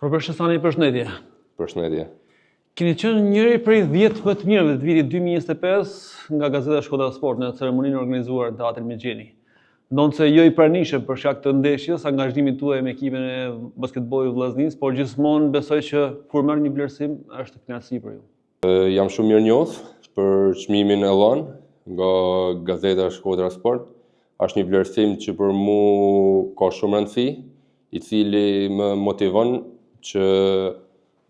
Robert Shesani, përshëndetje. Përshëndetje. Keni qenë njëri prej 10 më të mirëve të vitit 2025 nga Gazeta Shkodra Sport në ceremoninë organizuar në Teatrin Mexheni. Ndonse jo i pranishëm për shkak të ndeshjes, angazhimit tuaj me ekipin e basketbollit vllaznisë, por gjithmonë besoj që kur merr një vlerësim është kënaqësi për ju. Jam shumë mirënjohës për çmimin e dhënë nga Gazeta Shkodra Sport. Është një vlerësim që për mua ka shumë rëndësi, i cili më motivon që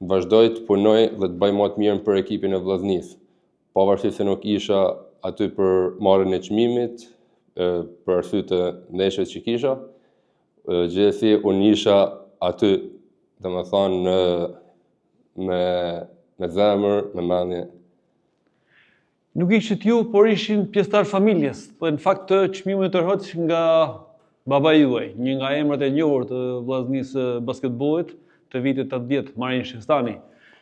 vazhdoj të punoj dhe të bëj më të mirën për ekipin e vllaznisë. Pavarësisht se nuk isha aty për marrjen e çmimit, për arsye të ndeshjes që kisha, gjithsesi unë isha aty, domethënë me zemër, me mendje. Nuk ishit ju, por ishin pjesëtar familjes. Dhe në fakt të çmimi tërhoq nga baba juaj, një nga emrat e njohur të vllaznisë basketbollit të vitit 80, Marin Shestani.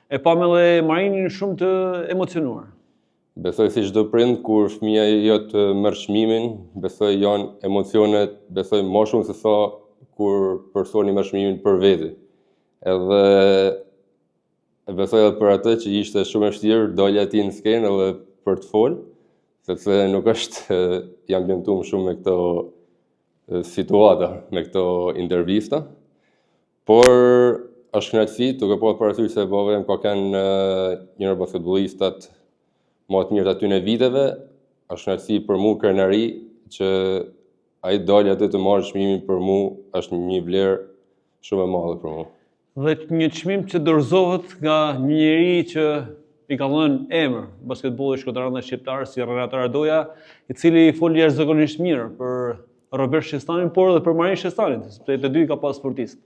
E pam edhe Marinin shumë të emocionuar. Besoj si çdo prind kur fëmia jote merr çmimin, besoj janë emocionet, besoj më shumë se sa kur personi merr çmimin për veti. Edhe besoj edhe për atë që ishte shumë e vështirë dalja aty në skenë edhe për të folë, sepse nuk është jam lëmtuar shumë me këto situata, me këto intervista, por është kënaqësi, duke pasur parasysh se baba im ka qenë një nga basketbollistat më të mirë të atyre viteve, është kënaqësi për mua krenari që ai dalë aty të marrë çmimin për mua është një vlerë shumë e madhe për mua. Dhe një çmim që dorëzohet nga një njeri që i ka dhënë emër basketbollit shkodran dhe shqiptar si Renato Ardoja, i cili foli jashtëzakonisht mirë për Robert Shestanin, por edhe për Marin Shestanin, sepse të dy ka pas sportistë.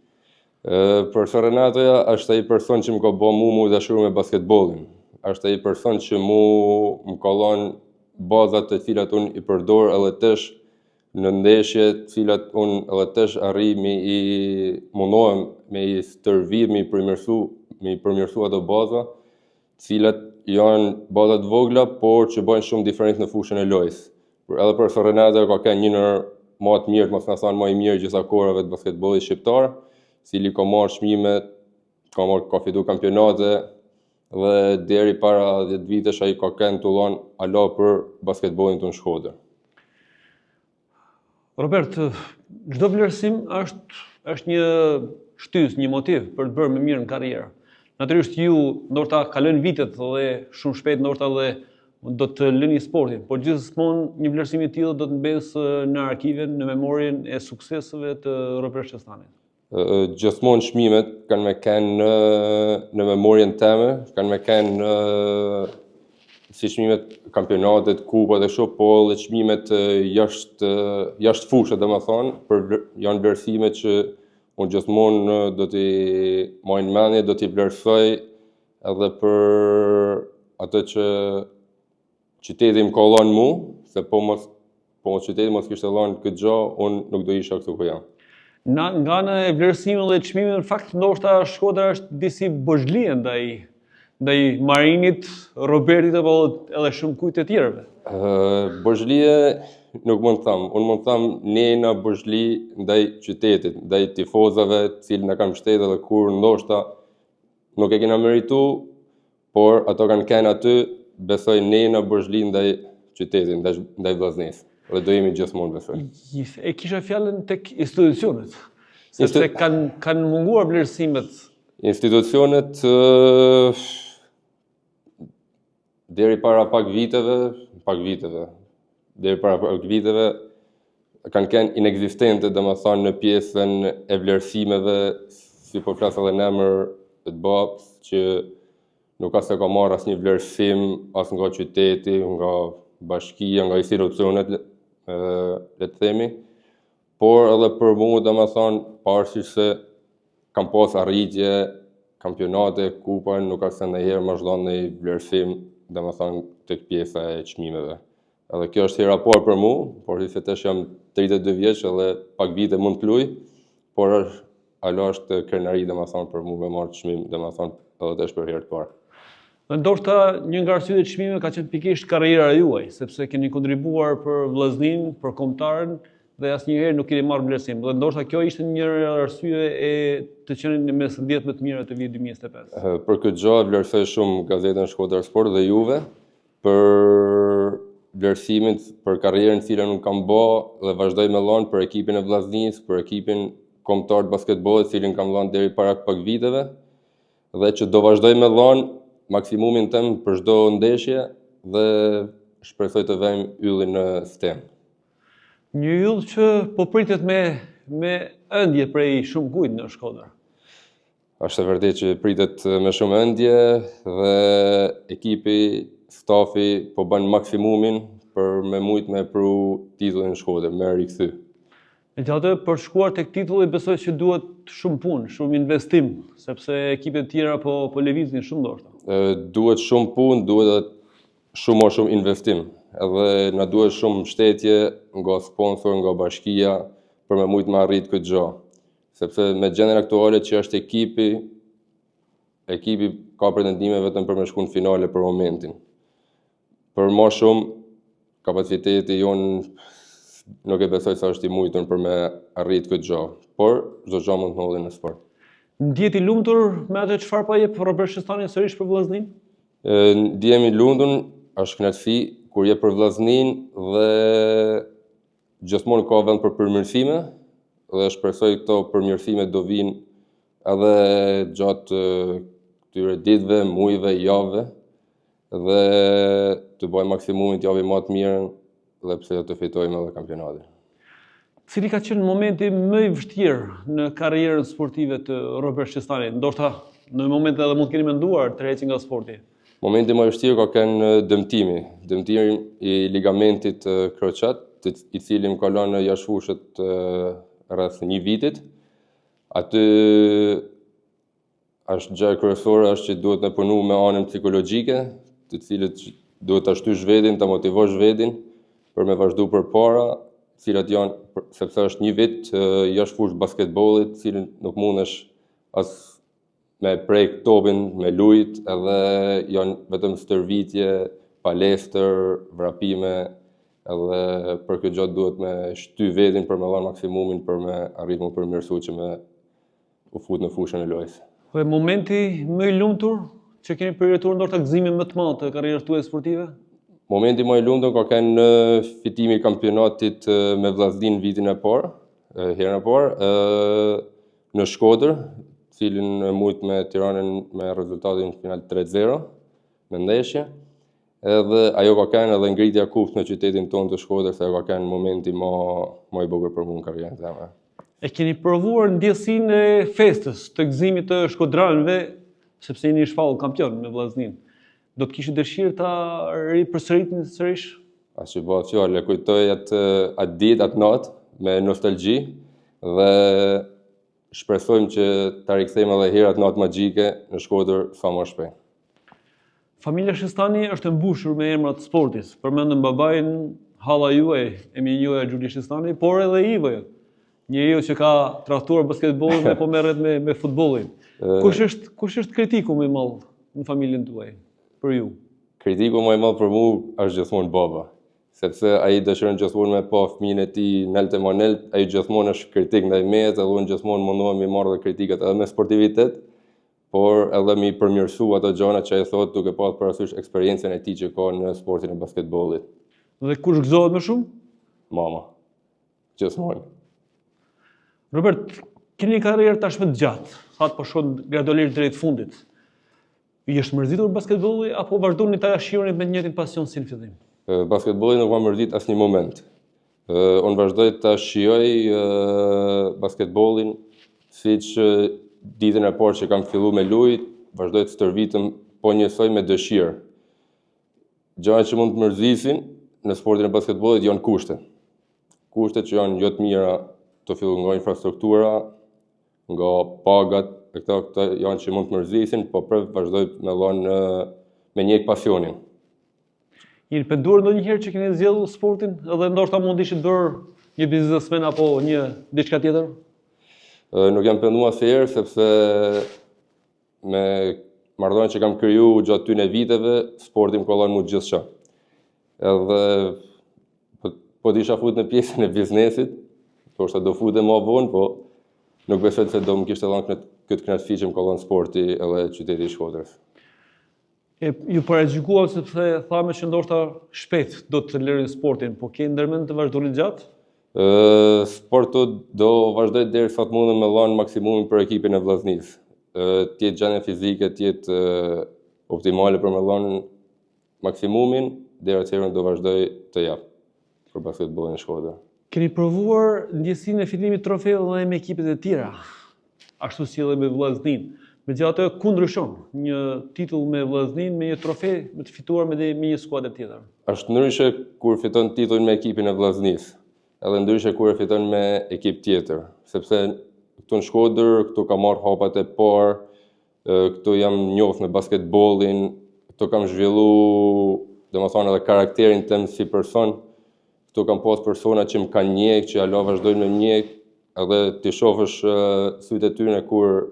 Për Renatoja është ai person që më ka bë mua të dashur me basketbollin. Është ai person që më ka dhënë bazat të cilat unë i përdor edhe tash në ndeshje, të cilat unë edhe tash arri mundohem me i stërvit, me i përmirësu ato baza, të cilat janë baza të vogla, por që bëjnë shumë diferencë në fushën e lojës. Edhe për Renatoja ka qenë një ndër më të mirë, mos na thënë më i mirë gjitha kohërave të basketbollit shqiptar, cili ka marrë çmime, ka fitu kampionate dhe deri para 10 vitesh ai ka qenë tullon ala për basketbollin tonë Shkodër. Robert, çdo vlerësim është një shtys, një motiv për të bërë më mirë në karrierë. Natyrisht ju ndoshta kalojnë vitet dhe shumë shpejt ndoshta dhe do të lëni sportin, por gjithmonë një vlerësim i tillë do të mbesë në arkiven, në memorien e sukseseve të Robert Shestanit. Gjithmonë çmimet kanë me qenë në memorien time, kanë me qenë si çmimet kampionatet, kupat e kështu, po edhe çmimet jashtë fushës, domethënë, janë vlerësime që unë gjithmonë do t'i marr në mendje, do t'i vlerësoj edhe për atë që qyteti më ka dhënë mua, se po qyteti mos kishte dhënë këtë gjë, unë nuk do isha këtu ku jam. Nga në vlerësimin dhe çmimin, në fakt ndoshta Shkodra është disi bozhlie ndaj Marinit, Robertit apo edhe shumë kujt të tjerëve. Bozhlie nuk mund të them, unë mund të them nejna bozhli ndaj qytetit, ndaj tifozave, të cilët na kanë mbështetur edhe kur ndoshta nuk e kena meritu, por ato kanë qenë aty, besoj nejna bozhli ndaj qytetit, ndaj vllaznisë. Dhe do jemi gjithmonë besoj. E kisha fjalën tek institucionet, sepse kanë munguar vlerësimet. Institucionet deri para pak viteve kanë qenë inekzistente, domethënë në pjesën e vlerësimeve, si po flas edhe në emër të babës, që nuk ka se ka marrë asnjë vlerësim as nga qyteti, nga bashkia, nga institucionet, le të themi, por edhe për mua domethënë pavarësisht se kam pas arritje, kampionate, kupa, nuk ka se ndonjëherë më zhdon në vlerësim, domethënë tek pjesa e çmimeve. Edhe kjo është hera parë për mua, por se tash jam 32 vjeç edhe pak vite mund të luaj, por alo është krenari domethënë për mua me marrë çmim, domethënë edhe tash për herë të parë. Dhe ndoshta një nga arsyet e çmimeve ka qenë pikërisht karriera juaj, sepse keni kontribuar për vllaznin, për kombëtarën dhe asnjëherë nuk keni marrë vlerësim. Dhe ndoshta kjo ishte një arsye e të qenë mes 10 më të mira të vitit 2025. Për këtë gjë vlerësoj shumë gazetën Shkodër Sport dhe Juve për vlerësimin për karrierën që cilën unë kam bë dhe vazhdoj me lënë për ekipin e Vllaznisë, për ekipin kombëtar të basketbollit, cilin kam lënë deri para pak viteve dhe që do vazhdoj me lënë maksimumin tim për çdo ndeshje dhe shpresoj të vëmë yllin në stem. Një yll që po pritet me ëndje prej shumë kujt në Shkodër. Është e vërtetë që pritet me shumë ëndje dhe ekipi, stafi po bën maksimumin për me mujt me pru titullin në Shkodër, me rikthy. Megjithatë, për shkuar tek titulli besoj që duhet shumë punë, shumë investim, sepse ekipet tjera po lëvizin shumë ndoshta. Duhet shumë punë, duhet shumë investim. Edhe na duhet shumë mbështetje nga sponsor, nga bashkia për me mujt me arrit këtë gjë. Sepse me gjendjen aktuale që është ekipi ka pretendime vetëm për me shku në finale për momentin. Për më shumë kapaciteti jonë nuk e besoj se është i mujtur për me arrit këtë gjë, por çdo gjë mund të ndodhi në sport. Ndihet i lumtur me atë çfarë po jep Robert Shestani sërish për Vllaznin? Ndihem i lumtur, është kënaqësi kur je për Vllaznin dhe gjithmonë ka vend për përmirësime dhe shpresoj këto përmirësime do vinë edhe gjatë këtyre ditëve, muajve, javëve dhe të bëjmë maksimumin të japim më të mirën dhe pse do të fitojmë edhe kampionatin. Cili ka qenë momenti më i vështirë në karrierën sportive të Robert Shestani? Ndoshta në momente edhe mund të keni menduar të reci nga sporti. Momenti më i vështirë ka qenë dëmtimi i ligamentit kroqat, i cili më ka lënë jashtë fushët rreth një vitit. Aty është gjë kryesore është që duhet me punu me anën psikologjike, të cilët duhet ta shtysh vetin, ta motivosh vetin për me vazhdu përpara, cilat janë sepse është një vit jashtë fushë basketbollit, cilin nuk mundesh as me prek topin, me lujt, edhe janë vetëm stërvitje, palestër, vrapime, edhe për këtë gjatë duhet me shty vetin për me dhënë maksimumin për me arrit më përmirësu që me u fut në fushën e lojës. Dhe momenti më i lumtur që keni përjetuar ndoshta gëzimin më të madh të karrierës tuaje sportive? Momenti më i lumtur ka qenë në fitimi i kampionatit me Vllaznin vitin e parë, herën e parë, në Shkodër, cilin mujt me Tiranën me rezultatin final 3-0 në ndeshje. Edhe ajo ka qenë edhe ngritja kupës në qytetin tonë të Shkodrës, ajo ka qenë momenti më i bukur për mua në karrierën time. E keni provuar ndjesinë e festës, të gëzimit të shkodranëve, sepse jeni shpallur kampion me Vllaznin. Do të kishit dëshirë ta ripërsëritni sërish? As që bëhet fjalë, kujtoj atë ditë, atë natë me nostalgji dhe shpresojmë që ta rikthejmë edhe herë atë natë magjike në Shkodër sa më shpejt. Familja Shestani është e mbushur me emra të sportit. Përmendëm babain, halla juaj, Emilioja Gjuli Shestani, por edhe Ivo, njeriu që ka trajtuar basketbollin apo merret me futbollin. Kush është kritiku më i madh në familjen tuaj për ju? Kritiku më i madh për mua është gjithmonë baba, sepse ai dëshiron gjithmonë me pa fëmijën e tij nelt e manelt, ai gjithmonë është kritik ndaj meje, edhe unë gjithmonë mundohem mi marr dhe kritikat edhe me sportivitet, por edhe mi përmirësu ato gjëra që ai thotë duke pasur parasysh eksperiencën e tij që ka në sportin e basketbollit. Dhe kush gëzohet më shumë? Mama. Gjithmonë. Robert, keni një karrierë tashmë të gjatë, thatë po shkon gradualisht drejt fundit. I është mërzitur basketbolli apo vazhdoni ta shihoni me të njëjtin pasion si në fillim? Basketbolli nuk ma mërzit asnjë moment. Unë vazhdoj ta shijoj basketbollin siç ditën e parë që kam filluar me lujt, vazhdoj të stërvitem po njësoj me dëshirë. Gjërat që mund të mërzisin në sportin e basketbollit janë kushtet. Kushtet që janë jo të mira, të fillu nga infrastruktura, nga pagat, këta janë që mund të mërzisin, po prap vazhdoj me dhënë me njeh pasionin. Jeni penduar ndonjëherë që keni zgjedhur sportin edhe ndoshta mund ishit bërë një biznesmen apo një diçka tjetër? Nuk jam penduar asnjëherë sepse me marrëdhënien që kam kriju gjatë tyne viteve, sporti më ka dhënë mua gjithçka. Edhe po disha fut në pjesën e biznesit, Thoshta do futem më vonë, po nuk besoj se do më kishte dhënë këtë kënaqësi që më ka dhënë sporti edhe qyteti i Shkodrës. Ju paragjykuam sepse thamë që ndoshta shpejt do të lërojnë sportin, po ke ndërmend të vazhdoni gjatë? Sportu do vazhdoj deri sa të mundem me dhënë maksimumin për ekipin e Vllaznisë. Të jetë gjendja fizike, të jetë optimale për me dhënë maksimumin, deri atëherë do vazhdoj të jap për basketbollin e Shkodrës. Keni provuar ndjesinë e fillimit të trofeut edhe me ekipet e tjera, ashtu si edhe me Vllaznin. Megjithatë ku ndryshon një titull me Vllaznin me një trofe me të fituar me një skuadër tjetër? Është ndryshe kur fiton titullin me ekipin e Vllaznisë, edhe ndryshe kur e fiton me ekip tjetër, sepse këtu në Shkodër, këtu kam marrë hapat e parë, këtu jam njoft me basketbollin, këtu kam zhvillu, domethënë edhe karakterin tim si person. Këtu kam pas persona që më kanë njeh, që hala vazhdojnë me njeh, edhe ti shohësh sytë e tyre kur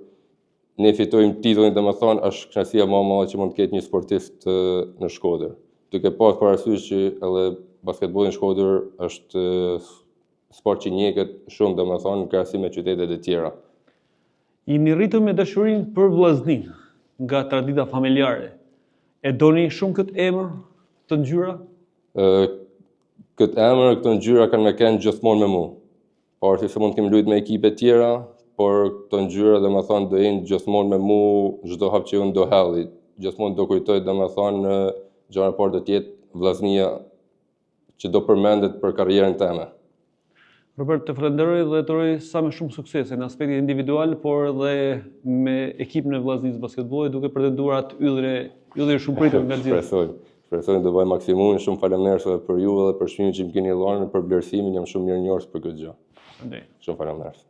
ne fitojmë titullin, domethënë është kënaqësia më e madhe që mund të ketë një sportist në Shkodër. Duke pas parasysh që edhe basketbolli në Shkodër është sport që njehet shumë, domethënë në krahasim me qytetet e tjera. Jeni rritur me dashurinë për Vllaznin nga tradita familjare. E doni shumë këtë emër të ngjyra? Këtë emër, këto ngjyra kanë me kënë gjithmonë me mu. Pavarësisht se mund të kem luajtur me ekipe tjera, por këto ngjyra domethënë do jenë gjithmonë me mu çdo hap që unë do helli. Gjithmonë do kujtoj domethënë gjëra e parë do të jetë Vllaznia që do përmendet për karrierën time. Robert, të falenderoj dhe të uroj sa më shumë suksese në aspektin individual, por edhe me ekipin e Vllaznisë basketbollit, duke pretenduar atë yllje shumë pritur nga gjithë. Shpresoj të bëj maksimumin. Shumë faleminderit edhe për ju edhe për çmimin që më keni dhënë, për vlerësimin, jam shumë mirënjohës për këtë gjë. Shumë faleminderit.